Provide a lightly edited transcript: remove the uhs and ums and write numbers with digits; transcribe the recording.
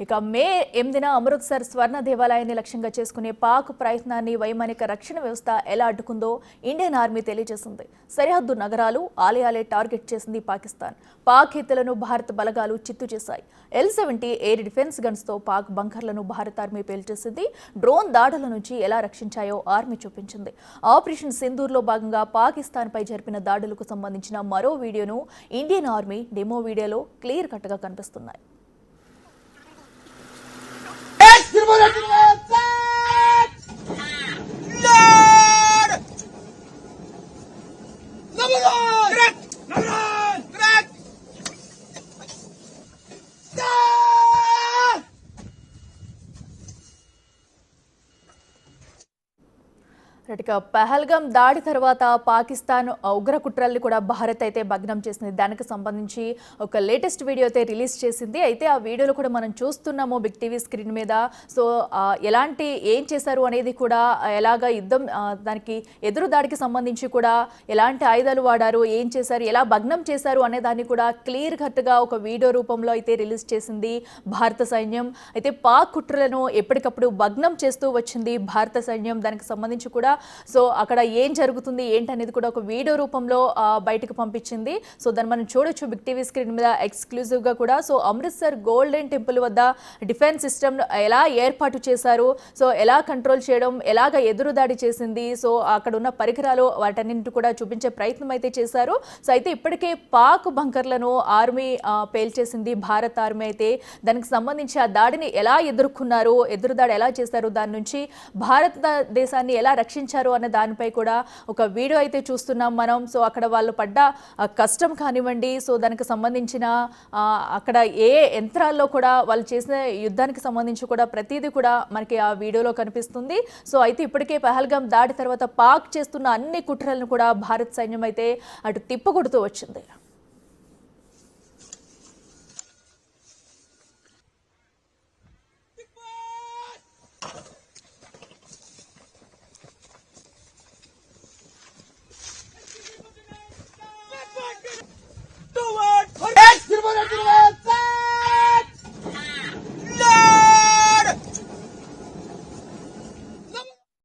ఇక మే 8న అమృత్సర్ స్వర్ణ దేవాలయాన్ని లక్ష్యంగా చేసుకునే పాక్ ప్రయత్నాన్ని వైమానిక రక్షణ వ్యవస్థ ఎలా అడ్డుకుందో ఇండియన్ ఆర్మీ తెలియజేసింది. సరిహద్దు నగరాలు, ఆలయాలే టార్గెట్ చేసింది పాకిస్తాన్. పాక్ ఎత్తులను భారత బలగాలు చిత్తు చేశాయి. L-70 ఎయిర్ డిఫెన్స్ గన్స్తో పాక్ బంకర్లను భారత ఆర్మీ పేల్చేసింది. డ్రోన్ దాడుల నుంచి ఎలా రక్షించాయో ఆర్మీ చూపించింది. ఆపరేషన్ సింధూర్లో భాగంగా పాకిస్తాన్పై జరిపిన దాడులకు సంబంధించిన మరో వీడియోను ఇండియన్ ఆర్మీ డెమో వీడియోలో క్లియర్ కట్గా కనిపిస్తున్నాయి. పహల్గామ్ దాడి తర్వాత పాకిస్తాన్ ఉగ్ర కుట్రల్ని కూడా భారత్ అయితే భగ్నం చేసింది. దానికి సంబంధించి ఒక లేటెస్ట్ వీడియో అయితే రిలీజ్ చేసింది. అయితే ఆ వీడియోలో కూడా మనం చూస్తున్నాము బిగ్ టీవీ స్క్రీన్ మీద. సో ఎలాంటి ఏం చేశారు అనేది కూడా, ఎలాగ యుద్ధం దానికి ఎదురు దాడికి సంబంధించి కూడా ఎలాంటి ఆయుధాలు వాడారు, ఏం చేశారు, ఎలా భగ్నం చేశారు అనే దాన్ని కూడా క్లియర్ కట్గా ఒక వీడియో రూపంలో అయితే రిలీజ్ చేసింది భారత సైన్యం. అయితే పాక్ కుట్రలను ఎప్పటికప్పుడు భగ్నం చేస్తూ వచ్చింది భారత సైన్యం. దానికి సంబంధించి కూడా సో అక్కడ ఏం జరుగుతుంది ఏంటనేది కూడా ఒక వీడియో రూపంలో బయటకు పంపించింది. సో దాన్ని మనం చూడొచ్చు బిగ్ టీవీ స్క్రీన్ మీద ఎక్స్క్లూజివ్గా కూడా. సో అమృత్సర్ గోల్డెన్ టెంపుల్ వద్ద డిఫెన్స్ సిస్టమ్ ఎలా ఏర్పాటు చేశారు, సో ఎలా కంట్రోల్ చేయడం, ఎలాగ ఎదురుదాడి చేసింది, సో అక్కడ ఉన్న పరికరాలు వాటన్నింటి కూడా చూపించే ప్రయత్నం అయితే చేశారు. సో అయితే ఇప్పటికే పాక్ బంకర్లను ఆర్మీ పేల్చేసింది భారత ఆర్మీ. అయితే దానికి సంబంధించి ఆ దాడిని ఎలా ఎదుర్కొన్నారు, ఎదురుదాడి ఎలా చేశారు, దాని నుంచి భారతదేశాన్ని ఎలా రక్షించారు అనే దానిపై కూడా ఒక వీడియో అయితే చూస్తున్నాం మనం. సో అక్కడ వాళ్ళు పడ్డ కష్టం కానివ్వండి, సో దానికి సంబంధించిన అక్కడ ఏ యంత్రాల్లో కూడా వాళ్ళు చేసిన యుద్ధానికి సంబంధించి కూడా ప్రతిదీ కూడా మనకి ఆ వీడియోలో కనిపిస్తుంది. సో అయితే ఇప్పటికే పహల్గామ్ దాడి తర్వాత పాక్ చేస్తున్న అన్ని కుట్రలను కూడా భారత సైన్యం అయితే అటు తిప్పకొడుతూ వచ్చింది.